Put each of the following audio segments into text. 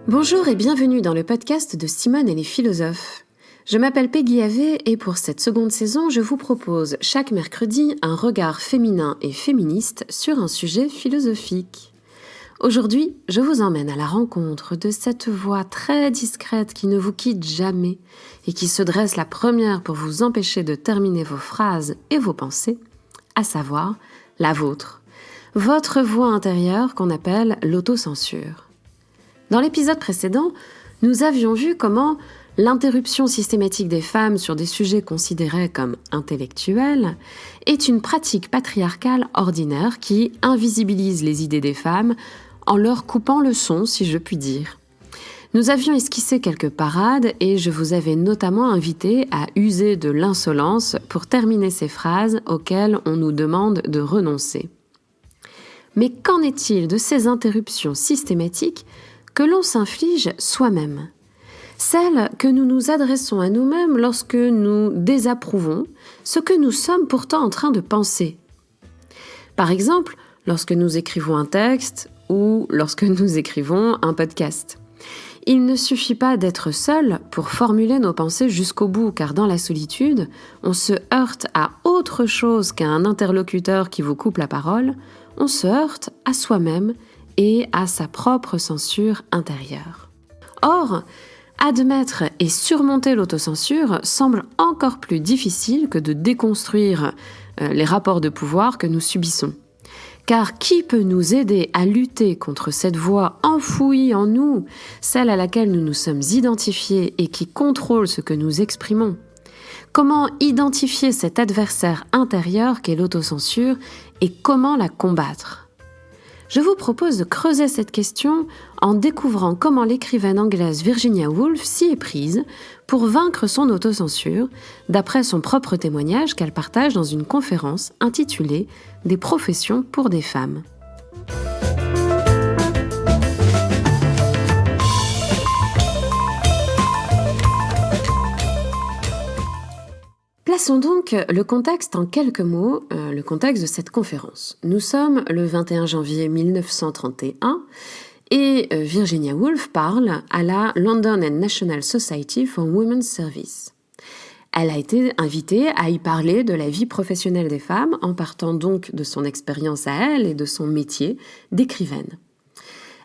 Bonjour et bienvenue dans le podcast de Simone et les philosophes. Je m'appelle Peggy Havé et pour cette seconde saison, je vous propose chaque mercredi un regard féminin et féministe sur un sujet philosophique. Aujourd'hui, je vous emmène à la rencontre de cette voix très discrète qui ne vous quitte jamais et qui se dresse la première pour vous empêcher de terminer vos phrases et vos pensées, à savoir la vôtre. Votre voix intérieure qu'on appelle l'autocensure. Dans l'épisode précédent, nous avions vu comment l'interruption systématique des femmes sur des sujets considérés comme intellectuels est une pratique patriarcale ordinaire qui invisibilise les idées des femmes en leur coupant le son, si je puis dire. Nous avions esquissé quelques parades et je vous avais notamment invité à user de l'insolence pour terminer ces phrases auxquelles on nous demande de renoncer. Mais qu'en est-il de ces interruptions systématiques que l'on s'inflige soi-même? Celles que nous nous adressons à nous-mêmes lorsque nous désapprouvons ce que nous sommes pourtant en train de penser. Par exemple, lorsque nous écrivons un texte ou lorsque nous écrivons un podcast. Il ne suffit pas d'être seul pour formuler nos pensées jusqu'au bout, car dans la solitude, on se heurte à autre chose qu'à un interlocuteur qui vous coupe la parole, on se heurte à soi-même et à sa propre censure intérieure. Or, admettre et surmonter l'autocensure semble encore plus difficile que de déconstruire les rapports de pouvoir que nous subissons. Car qui peut nous aider à lutter contre cette voix enfouie en nous, celle à laquelle nous nous sommes identifiés et qui contrôle ce que nous exprimons? Comment identifier cet adversaire intérieur qu'est l'autocensure et comment la combattre? Je vous propose de creuser cette question en découvrant comment l'écrivaine anglaise Virginia Woolf s'y est prise pour vaincre son autocensure, d'après son propre témoignage qu'elle partage dans une conférence intitulée « Des professions pour des femmes ». Plaçons donc le contexte en quelques mots, le contexte de cette conférence. Nous sommes le 21 janvier 1931 et Virginia Woolf parle à la London and National Society for Women's Service. Elle a été invitée à y parler de la vie professionnelle des femmes en partant donc de son expérience à elle et de son métier d'écrivaine.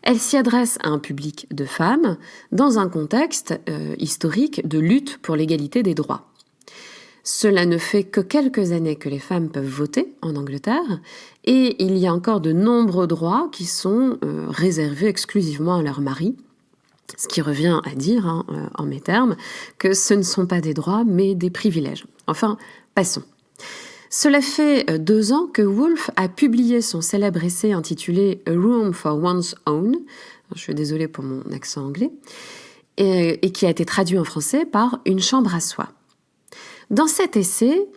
Elle s'y adresse à un public de femmes dans un contexte historique de lutte pour l'égalité des droits. Cela ne fait que quelques années que les femmes peuvent voter en Angleterre et il y a encore de nombreux droits qui sont réservés exclusivement à leur mari, ce qui revient à dire, en mes termes, que ce ne sont pas des droits mais des privilèges. Enfin, passons. Cela fait 2 ans que Woolf a publié son célèbre essai intitulé « A Room for One's Own », je suis désolée pour mon accent anglais, et qui a été traduit en français par « Une chambre à soi ». Dans cet essai,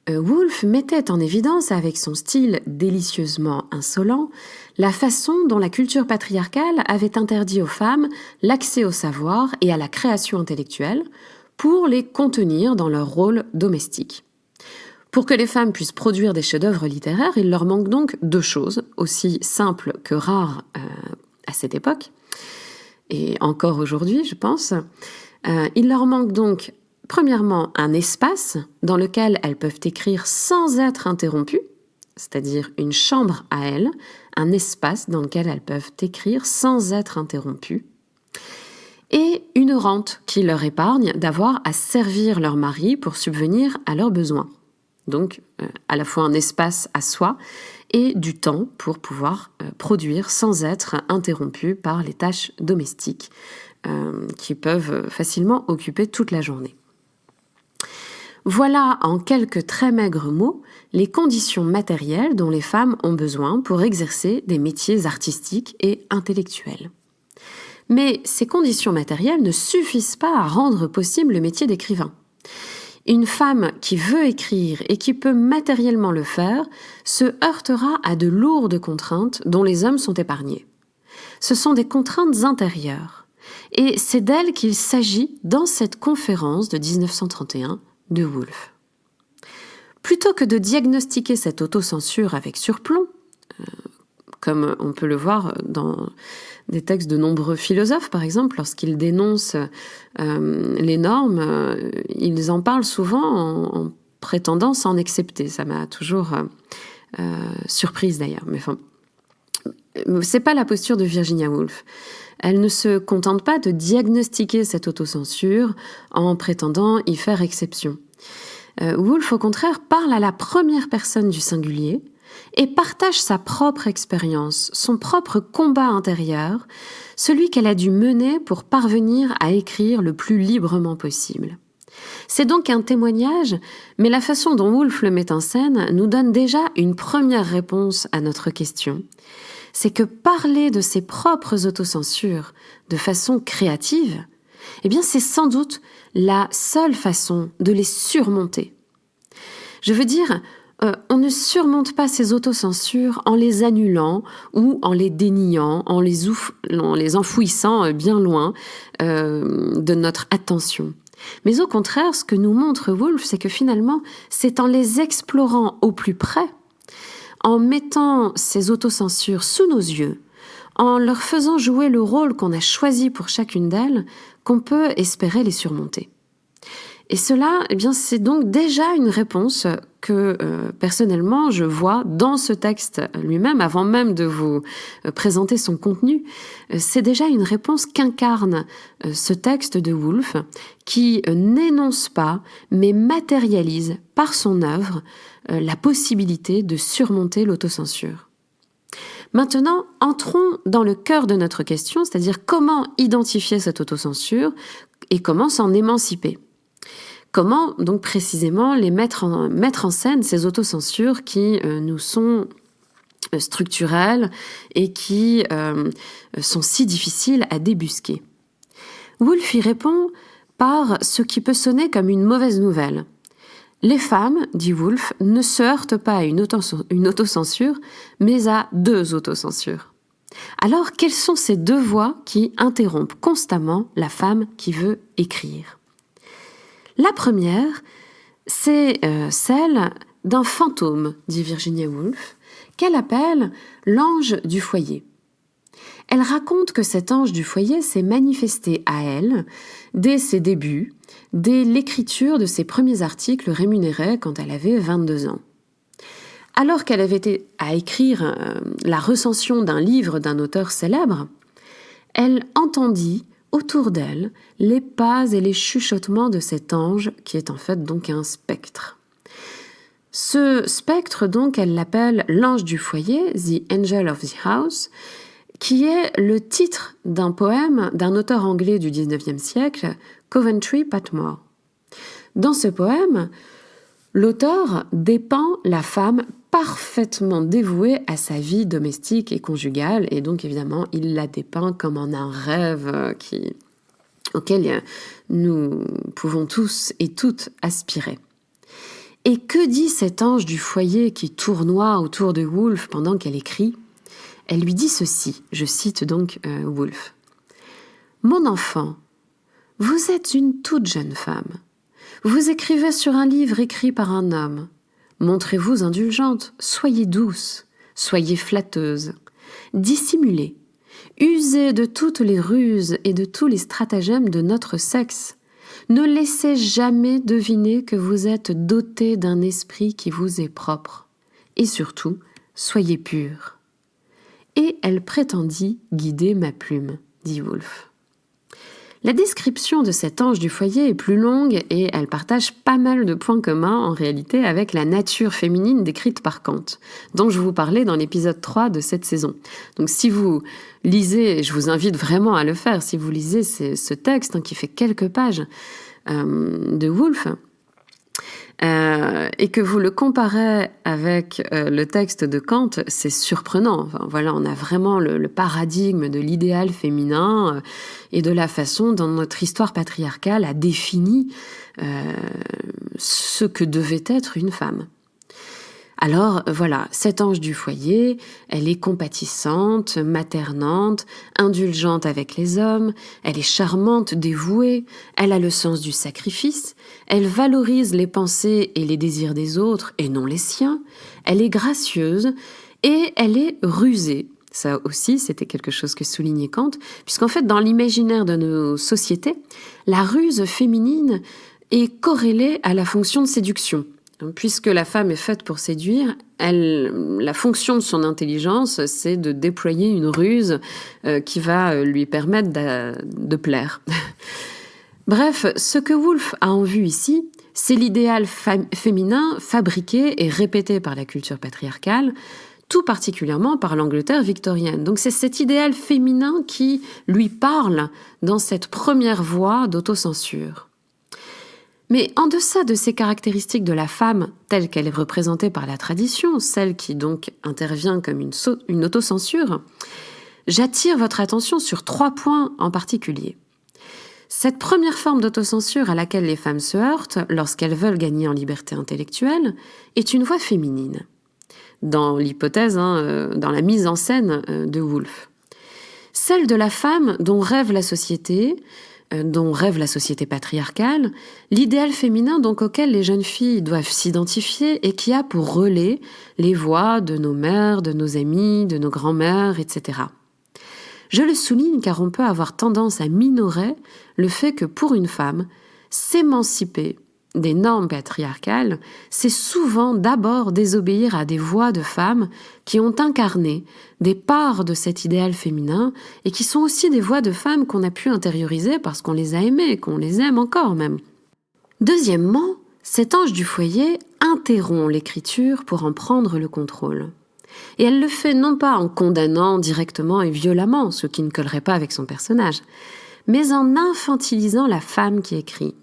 Woolf mettait en évidence, avec son style délicieusement insolent, la façon dont la culture patriarcale avait interdit aux femmes l'accès au savoir et à la création intellectuelle pour les contenir dans leur rôle domestique. Pour que les femmes puissent produire des chefs-d'œuvre littéraires, il leur manque donc 2 choses, aussi simples que rares à cette époque, et encore aujourd'hui, je pense. Il leur manque donc premièrement, un espace dans lequel elles peuvent écrire sans être interrompues, c'est-à-dire une chambre à elles, un espace dans lequel elles peuvent écrire sans être interrompues, et une rente qui leur épargne d'avoir à servir leur mari pour subvenir à leurs besoins. Donc, à la fois un espace à soi et du temps pour pouvoir produire sans être interrompues par les tâches domestiques qui peuvent facilement occuper toute la journée. Voilà en quelques très maigres mots les conditions matérielles dont les femmes ont besoin pour exercer des métiers artistiques et intellectuels. Mais ces conditions matérielles ne suffisent pas à rendre possible le métier d'écrivain. Une femme qui veut écrire et qui peut matériellement le faire se heurtera à de lourdes contraintes dont les hommes sont épargnés. Ce sont des contraintes intérieures. Et c'est d'elles qu'il s'agit dans cette conférence de 1931 de Woolf. Plutôt que de diagnostiquer cette autocensure avec surplomb, comme on peut le voir dans des textes de nombreux philosophes, par exemple, lorsqu'ils dénoncent les normes, ils en parlent souvent en prétendant s'en accepter. Ça m'a toujours surprise d'ailleurs. Mais enfin, c'est pas la posture de Virginia Woolf. Elle ne se contente pas de diagnostiquer cette autocensure en prétendant y faire exception. Woolf, au contraire, parle à la première personne du singulier et partage sa propre expérience, son propre combat intérieur, celui qu'elle a dû mener pour parvenir à écrire le plus librement possible. C'est donc un témoignage, mais la façon dont Woolf le met en scène nous donne déjà une première réponse à notre question. C'est que parler de ses propres autocensures de façon créative, eh bien c'est sans doute la seule façon de les surmonter. Je veux dire, on ne surmonte pas ces autocensures en les annulant ou en les déniant, en les enfouissant bien loin de notre attention. Mais au contraire, ce que nous montre Woolf, c'est que finalement, c'est en les explorant au plus près, en mettant ces autocensures sous nos yeux, en leur faisant jouer le rôle qu'on a choisi pour chacune d'elles, qu'on peut espérer les surmonter. Et cela, eh bien, c'est donc déjà une réponse que personnellement je vois dans ce texte lui-même, avant même de vous présenter son contenu. C'est déjà une réponse qu'incarne ce texte de Woolf, qui n'énonce pas, mais matérialise par son œuvre la possibilité de surmonter l'autocensure. Maintenant, entrons dans le cœur de notre question, c'est-à-dire comment identifier cette autocensure et comment s'en émanciper. Comment donc précisément les mettre en scène, ces autocensures qui nous sont structurelles et qui sont si difficiles à débusquer. Woolf y répond par ce qui peut sonner comme une mauvaise nouvelle. Les femmes, dit Woolf, ne se heurtent pas à une autocensure, mais à deux autocensures. Alors, quelles sont ces deux voix qui interrompent constamment la femme qui veut écrire ? La première, c'est celle d'un fantôme, dit Virginia Woolf, qu'elle appelle l'ange du foyer. Elle raconte que cet ange du foyer s'est manifesté à elle dès ses débuts, dès l'écriture de ses premiers articles rémunérés quand elle avait 22 ans. Alors qu'elle avait été à écrire la recension d'un livre d'un auteur célèbre, elle entendit autour d'elle les pas et les chuchotements de cet ange qui est en fait donc un spectre. Ce spectre, donc, elle l'appelle l'ange du foyer, The Angel of the House, qui est le titre d'un poème d'un auteur anglais du XIXe siècle, Coventry Patmore. Dans ce poème, l'auteur dépeint la femme parfaitement dévouée à sa vie domestique et conjugale, et donc évidemment, il la dépeint comme en un rêve auquel nous pouvons tous et toutes aspirer. Et que dit cet ange du foyer qui tournoie autour de Woolf pendant qu'elle écrit ? Elle lui dit ceci, je cite donc Woolf. « Mon enfant, vous êtes une toute jeune femme. Vous écrivez sur un livre écrit par un homme. Montrez-vous indulgente, soyez douce, soyez flatteuse, dissimulez, usez de toutes les ruses et de tous les stratagèmes de notre sexe. Ne laissez jamais deviner que vous êtes dotée d'un esprit qui vous est propre. Et surtout, soyez pure. » Et elle prétendit guider ma plume, dit Woolf. La description de cet ange du foyer est plus longue et elle partage pas mal de points communs en réalité avec la nature féminine décrite par Kant, dont je vous parlais dans l'épisode 3 de cette saison. Donc si vous lisez, et je vous invite vraiment à le faire, si vous lisez ce texte qui fait quelques pages de Woolf, et que vous le comparez avec le texte de Kant, c'est surprenant. Enfin, voilà, on a vraiment le paradigme de l'idéal féminin et de la façon dont notre histoire patriarcale a défini ce que devait être une femme. Alors voilà, cet ange du foyer, elle est compatissante, maternante, indulgente avec les hommes, elle est charmante, dévouée, elle a le sens du sacrifice, elle valorise les pensées et les désirs des autres et non les siens, elle est gracieuse et elle est rusée. Ça aussi, c'était quelque chose que soulignait Kant, puisqu'en fait, dans l'imaginaire de nos sociétés, la ruse féminine est corrélée à la fonction de séduction. Puisque la femme est faite pour séduire, la fonction de son intelligence, c'est de déployer une ruse qui va lui permettre de plaire. Bref, ce que Woolf a en vue ici, c'est l'idéal féminin fabriqué et répété par la culture patriarcale, tout particulièrement par l'Angleterre victorienne. Donc c'est cet idéal féminin qui lui parle dans cette première voie d'autocensure. Mais en deçà de ces caractéristiques de la femme telle qu'elle est représentée par la tradition, celle qui donc intervient comme une autocensure, j'attire votre attention sur 3 points en particulier. Cette première forme d'autocensure à laquelle les femmes se heurtent lorsqu'elles veulent gagner en liberté intellectuelle est une voie féminine, dans l'hypothèse, dans la mise en scène de Woolf. Celle de la femme dont rêve la société patriarcale, l'idéal féminin donc auquel les jeunes filles doivent s'identifier et qui a pour relais les voix de nos mères, de nos amies, de nos grands-mères, etc. Je le souligne car on peut avoir tendance à minorer le fait que pour une femme, s'émanciper des normes patriarcales, c'est souvent d'abord désobéir à des voix de femmes qui ont incarné des parts de cet idéal féminin et qui sont aussi des voix de femmes qu'on a pu intérioriser parce qu'on les a aimées, qu'on les aime encore même. Deuxièmement, cet ange du foyer interrompt l'écriture pour en prendre le contrôle. Et elle le fait non pas en condamnant directement et violemment, ce qui ne collerait pas avec son personnage, mais en infantilisant la femme qui écrit.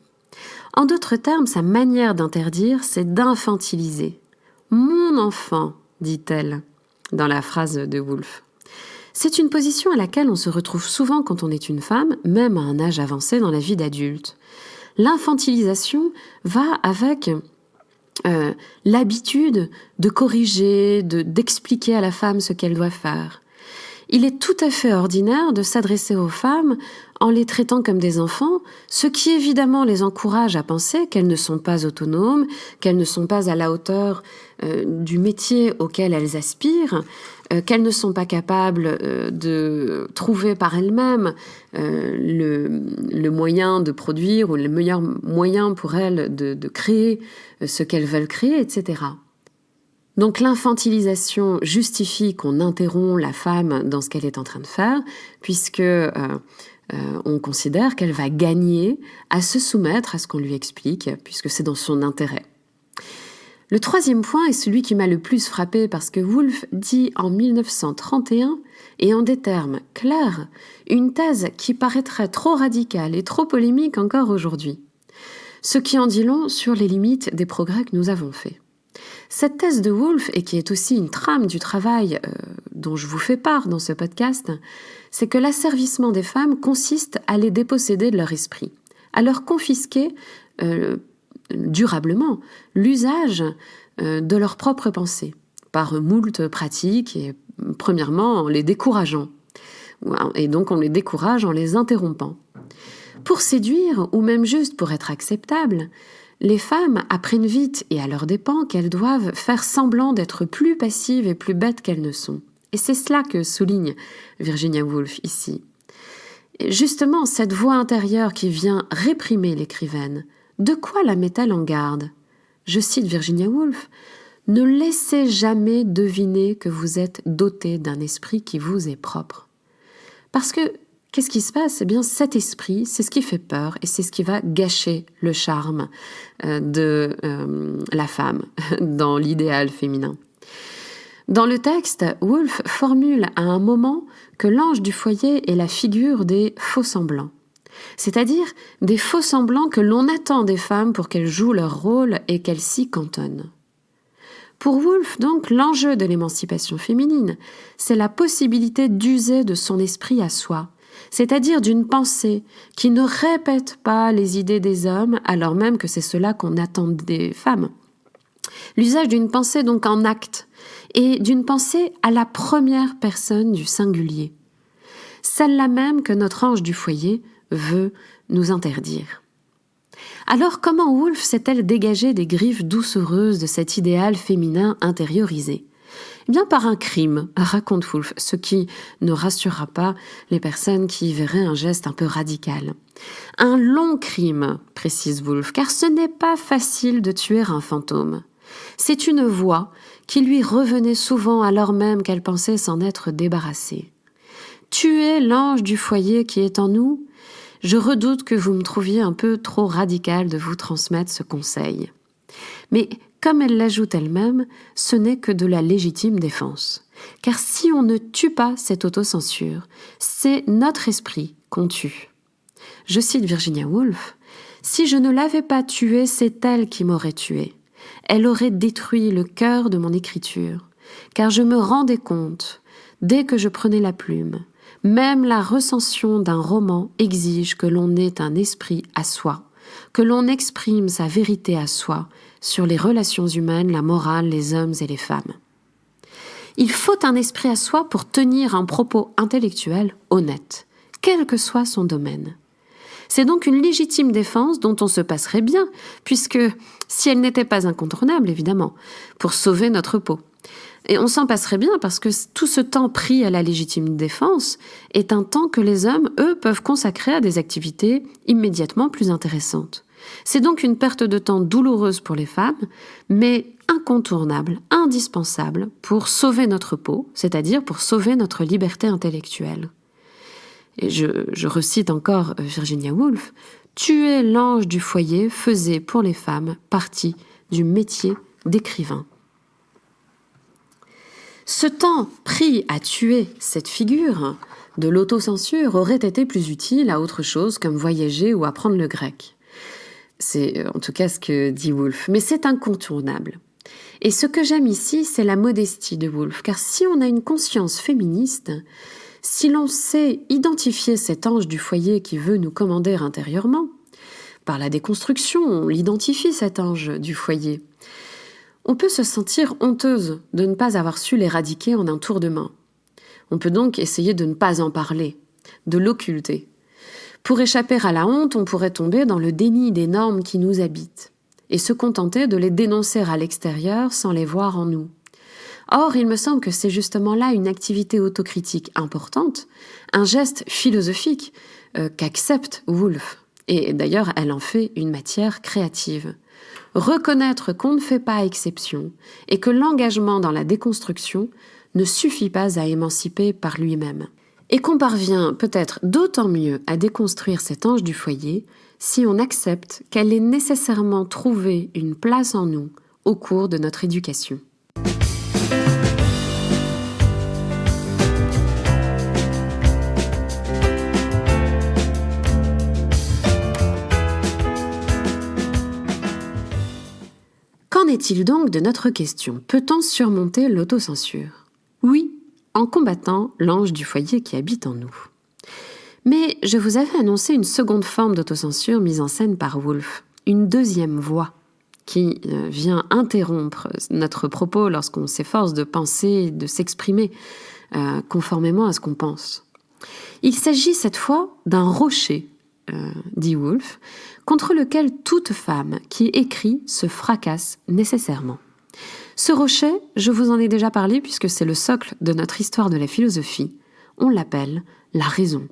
En d'autres termes, sa manière d'interdire, c'est d'infantiliser. « Mon enfant », dit-elle, dans la phrase de Woolf. C'est une position à laquelle on se retrouve souvent quand on est une femme, même à un âge avancé dans la vie d'adulte. L'infantilisation va avec l'habitude de corriger, d'expliquer à la femme ce qu'elle doit faire. Il est tout à fait ordinaire de s'adresser aux femmes en les traitant comme des enfants, ce qui évidemment les encourage à penser qu'elles ne sont pas autonomes, qu'elles ne sont pas à la hauteur du métier auquel elles aspirent, qu'elles ne sont pas capables de trouver par elles-mêmes le moyen de produire ou le meilleur moyen pour elles de créer ce qu'elles veulent créer, etc. Donc l'infantilisation justifie qu'on interrompt la femme dans ce qu'elle est en train de faire, puisque on considère qu'elle va gagner à se soumettre à ce qu'on lui explique, puisque c'est dans son intérêt. Le troisième point est celui qui m'a le plus frappé parce que Woolf dit en 1931, et en des termes clairs, une thèse qui paraîtrait trop radicale et trop polémique encore aujourd'hui. Ce qui en dit long sur les limites des progrès que nous avons faits. Cette thèse de Woolf, et qui est aussi une trame du travail dont je vous fais part dans ce podcast, c'est que l'asservissement des femmes consiste à les déposséder de leur esprit, à leur confisquer durablement l'usage de leur propre pensée, par moult pratiques, et premièrement en les décourageant. Et donc on les décourage en les interrompant. Pour séduire, ou même juste pour être acceptables, les femmes apprennent vite et à leurs dépens qu'elles doivent faire semblant d'être plus passives et plus bêtes qu'elles ne sont. Et c'est cela que souligne Virginia Woolf ici. Et justement, cette voix intérieure qui vient réprimer l'écrivaine, de quoi la met-elle en garde ? Je cite Virginia Woolf, « Ne laissez jamais deviner que vous êtes doté d'un esprit qui vous est propre. » Parce que qu'est-ce qui se passe ? Eh bien, cet esprit, c'est ce qui fait peur et c'est ce qui va gâcher le charme de la femme dans l'idéal féminin. Dans le texte, Woolf formule à un moment que l'ange du foyer est la figure des faux-semblants, c'est-à-dire des faux-semblants que l'on attend des femmes pour qu'elles jouent leur rôle et qu'elles s'y cantonnent. Pour Woolf, donc, l'enjeu de l'émancipation féminine, c'est la possibilité d'user de son esprit à soi, c'est-à-dire d'une pensée qui ne répète pas les idées des hommes, alors même que c'est cela qu'on attend des femmes. L'usage d'une pensée donc en acte, et d'une pensée à la première personne du singulier. Celle-là même que notre ange du foyer veut nous interdire. Alors comment Woolf s'est-elle dégagée des griffes doucereuses de cet idéal féminin intériorisé ? Eh bien par un crime, raconte Woolf, ce qui ne rassurera pas les personnes qui y verraient un geste un peu radical. Un long crime, précise Woolf, car ce n'est pas facile de tuer un fantôme. C'est une voix qui lui revenait souvent alors même qu'elle pensait s'en être débarrassée. Tuer l'ange du foyer qui est en nous ? Je redoute que vous me trouviez un peu trop radical de vous transmettre ce conseil. Mais comme elle l'ajoute elle-même, ce n'est que de la légitime défense. Car si on ne tue pas cette autocensure, c'est notre esprit qu'on tue. Je cite Virginia Woolf, « Si je ne l'avais pas tuée, c'est elle qui m'aurait tuée. Elle aurait détruit le cœur de mon écriture, car je me rendais compte, dès que je prenais la plume, même la recension d'un roman exige que l'on ait un esprit à soi, que l'on exprime sa vérité à soi sur les relations humaines, la morale, les hommes et les femmes. Il faut un esprit à soi pour tenir un propos intellectuel honnête, quel que soit son domaine. C'est donc une légitime défense dont on se passerait bien, puisque, si elle n'était pas incontournable, évidemment, pour sauver notre peau. Et on s'en passerait bien parce que tout ce temps pris à la légitime défense est un temps que les hommes, eux, peuvent consacrer à des activités immédiatement plus intéressantes. C'est donc une perte de temps douloureuse pour les femmes, mais incontournable, indispensable pour sauver notre peau, c'est-à-dire pour sauver notre liberté intellectuelle. Et je recite encore Virginia Woolf, « Tuer l'ange du foyer faisait pour les femmes partie du métier d'écrivain. » Ce temps pris à tuer cette figure de l'autocensure aurait été plus utile à autre chose comme voyager ou apprendre le grec. C'est en tout cas ce que dit Woolf, mais c'est incontournable. Et ce que j'aime ici, c'est la modestie de Woolf, car si on a une conscience féministe, si l'on sait identifier cet ange du foyer qui veut nous commander intérieurement, par la déconstruction, on l'identifie cet ange du foyer, on peut se sentir honteuse de ne pas avoir su l'éradiquer en un tour de main. On peut donc essayer de ne pas en parler, de l'occulter. Pour échapper à la honte, on pourrait tomber dans le déni des normes qui nous habitent et se contenter de les dénoncer à l'extérieur sans les voir en nous. Or, il me semble que c'est justement là une activité autocritique importante, un geste philosophique qu'accepte Woolf. Et d'ailleurs, elle en fait une matière créative. Reconnaître qu'on ne fait pas exception et que l'engagement dans la déconstruction ne suffit pas à émanciper par lui-même. Et qu'on parvient peut-être d'autant mieux à déconstruire cet ange du foyer si on accepte qu'elle ait nécessairement trouvé une place en nous au cours de notre éducation. Qu'en est-il donc de notre question ? Peut-on surmonter l'autocensure ? Oui, en combattant l'ange du foyer qui habite en nous. Mais je vous avais annoncé une seconde forme d'autocensure mise en scène par Woolf, une deuxième voix qui vient interrompre notre propos lorsqu'on s'efforce de penser, de s'exprimer conformément à ce qu'on pense. Il s'agit cette fois d'un rocher, dit Woolf, contre lequel toute femme qui écrit se fracasse nécessairement. Ce rocher, je vous en ai déjà parlé puisque c'est le socle de notre histoire de la philosophie. On l'appelle la raison.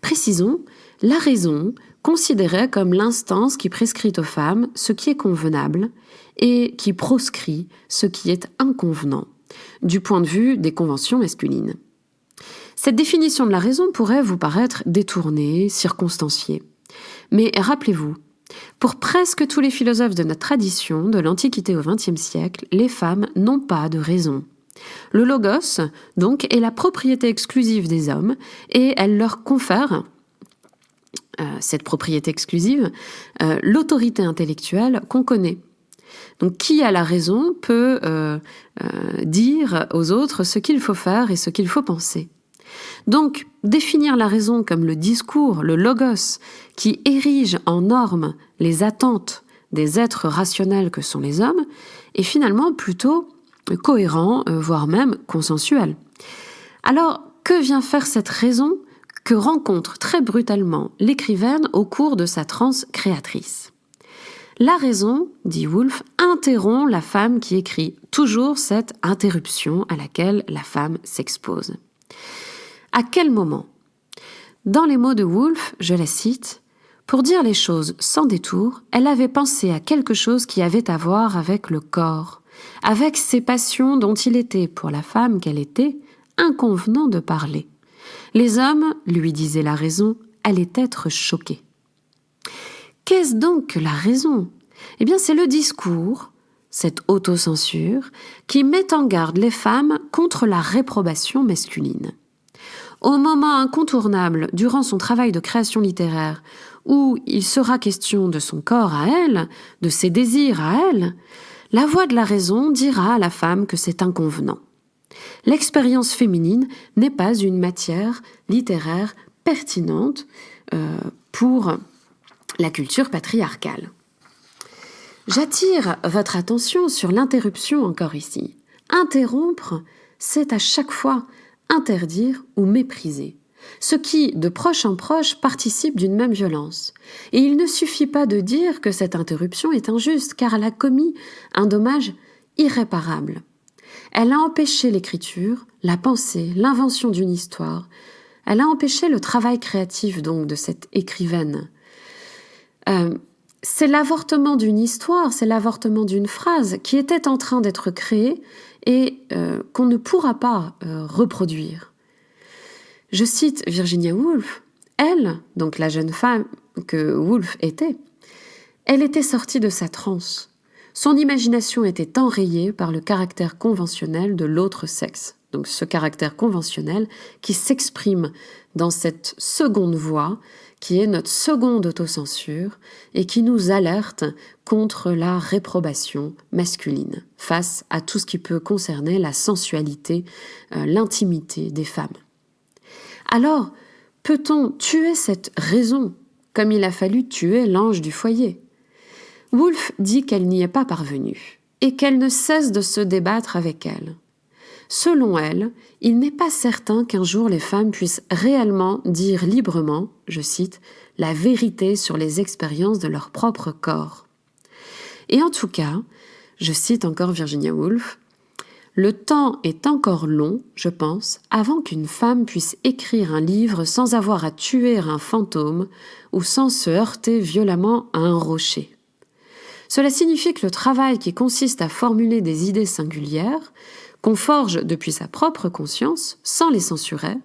Précisons, la raison considérée comme l'instance qui prescrit aux femmes ce qui est convenable et qui proscrit ce qui est inconvenant, du point de vue des conventions masculines. Cette définition de la raison pourrait vous paraître détournée, circonstanciée. Mais rappelez-vous, pour presque tous les philosophes de notre tradition, de l'Antiquité au XXe siècle, les femmes n'ont pas de raison. Le logos, donc, est la propriété exclusive des hommes et elle leur confère, cette propriété exclusive, l'autorité intellectuelle qu'on connaît. Donc, qui a la raison peut dire aux autres ce qu'il faut faire et ce qu'il faut penser. Donc, définir la raison comme le discours, le logos, qui érige en normes les attentes des êtres rationnels que sont les hommes est finalement plutôt cohérent, voire même consensuel. Alors, que vient faire cette raison que rencontre très brutalement l'écrivaine au cours de sa transe créatrice? La raison, dit Woolf, interrompt la femme qui écrit, toujours cette interruption à laquelle la femme s'expose. À quel moment? Dans les mots de Woolf, je la cite, « Pour dire les choses sans détour, elle avait pensé à quelque chose qui avait à voir avec le corps, avec ces passions dont il était, pour la femme qu'elle était, inconvenant de parler. Les hommes, lui disait la raison, allaient être choqués. » Qu'est-ce donc que la raison? Eh bien, c'est le discours, cette autocensure, qui met en garde les femmes contre la réprobation masculine. Au moment incontournable, durant son travail de création littéraire, où il sera question de son corps à elle, de ses désirs à elle, la voix de la raison dira à la femme que c'est inconvenant. L'expérience féminine n'est pas une matière littéraire pertinente pour la culture patriarcale. J'attire votre attention sur l'interruption encore ici. Interrompre, c'est à chaque fois interdire ou mépriser, ce qui, de proche en proche, participe d'une même violence. Et il ne suffit pas de dire que cette interruption est injuste, car elle a commis un dommage irréparable. Elle a empêché l'écriture, la pensée, l'invention d'une histoire. Elle a empêché le travail créatif donc de cette écrivaine. C'est l'avortement d'une histoire, c'est l'avortement d'une phrase qui était en train d'être créée et qu'on ne pourra pas reproduire. Je cite Virginia Woolf, elle, donc la jeune femme que Woolf était, elle était sortie de sa transe. Son imagination était enrayée par le caractère conventionnel de l'autre sexe. Donc ce caractère conventionnel qui s'exprime dans cette seconde voix, qui est notre seconde autocensure et qui nous alerte contre la réprobation masculine face à tout ce qui peut concerner la sensualité, l'intimité des femmes. Alors, peut-on tuer cette raison comme il a fallu tuer l'ange du foyer? Woolf dit qu'elle n'y est pas parvenue et qu'elle ne cesse de se débattre avec elle. Selon elle, il n'est pas certain qu'un jour les femmes puissent réellement dire librement, je cite, « la vérité sur les expériences de leur propre corps ». Et en tout cas, je cite encore Virginia Woolf, « le temps est encore long, je pense, avant qu'une femme puisse écrire un livre sans avoir à tuer un fantôme ou sans se heurter violemment à un rocher. » Cela signifie que le travail qui consiste à formuler des idées singulières, qu'on forge depuis sa propre conscience, sans les censurer,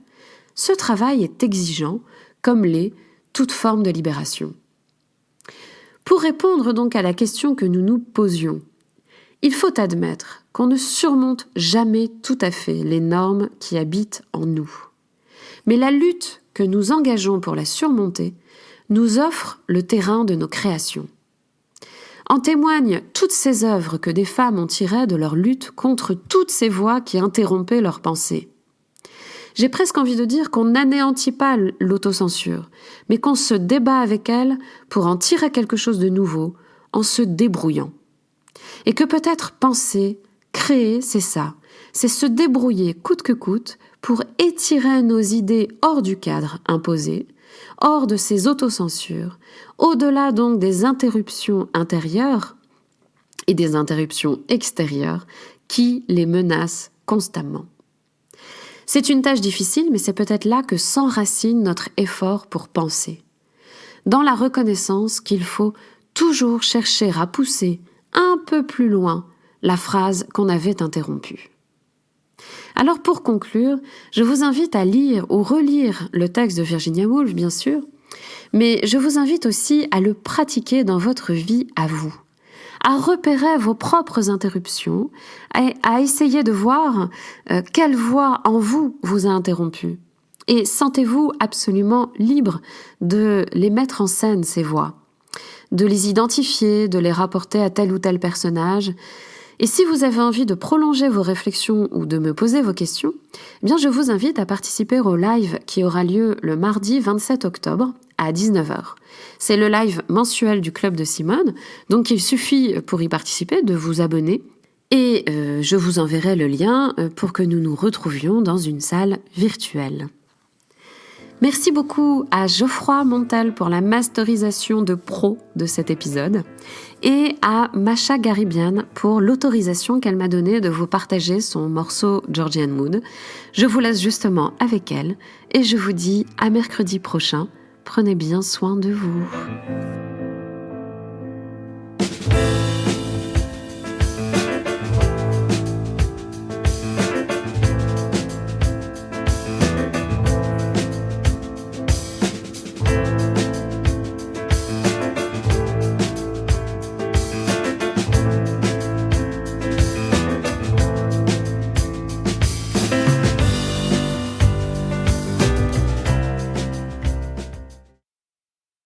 ce travail est exigeant, comme l'est toute forme de libération. Pour répondre donc à la question que nous nous posions, il faut admettre qu'on ne surmonte jamais tout à fait les normes qui habitent en nous. Mais la lutte que nous engageons pour la surmonter nous offre le terrain de nos créations. En témoignent toutes ces œuvres que des femmes ont tirées de leur lutte contre toutes ces voix qui interrompaient leurs pensées. J'ai presque envie de dire qu'on n'anéantit pas l'autocensure, mais qu'on se débat avec elle pour en tirer quelque chose de nouveau, en se débrouillant. Et que peut-être penser, créer, c'est ça, c'est se débrouiller coûte que coûte pour étirer nos idées hors du cadre imposé, hors de ces autocensures, au-delà donc des interruptions intérieures et des interruptions extérieures qui les menacent constamment. C'est une tâche difficile, mais c'est peut-être là que s'enracine notre effort pour penser. Dans la reconnaissance qu'il faut toujours chercher à pousser un peu plus loin la phrase qu'on avait interrompue. Alors pour conclure, je vous invite à lire ou relire le texte de Virginia Woolf, bien sûr, mais je vous invite aussi à le pratiquer dans votre vie à vous, à repérer vos propres interruptions, à essayer de voir quelle voix en vous vous a interrompu. Et sentez-vous absolument libre de les mettre en scène, ces voix, de les identifier, de les rapporter à tel ou tel personnage, Et si vous avez envie de prolonger vos réflexions ou de me poser vos questions, eh bien je vous invite à participer au live qui aura lieu le mardi 27 octobre à 19 heures. C'est le live mensuel du Club de Simone, donc il suffit pour y participer de vous abonner et je vous enverrai le lien pour que nous nous retrouvions dans une salle virtuelle. Merci beaucoup à Geoffroy Montel pour la masterisation de pro de cet épisode et à Masha Garibian pour l'autorisation qu'elle m'a donnée de vous partager son morceau Georgian Mood. Je vous laisse justement avec elle et je vous dis à mercredi prochain. Prenez bien soin de vous.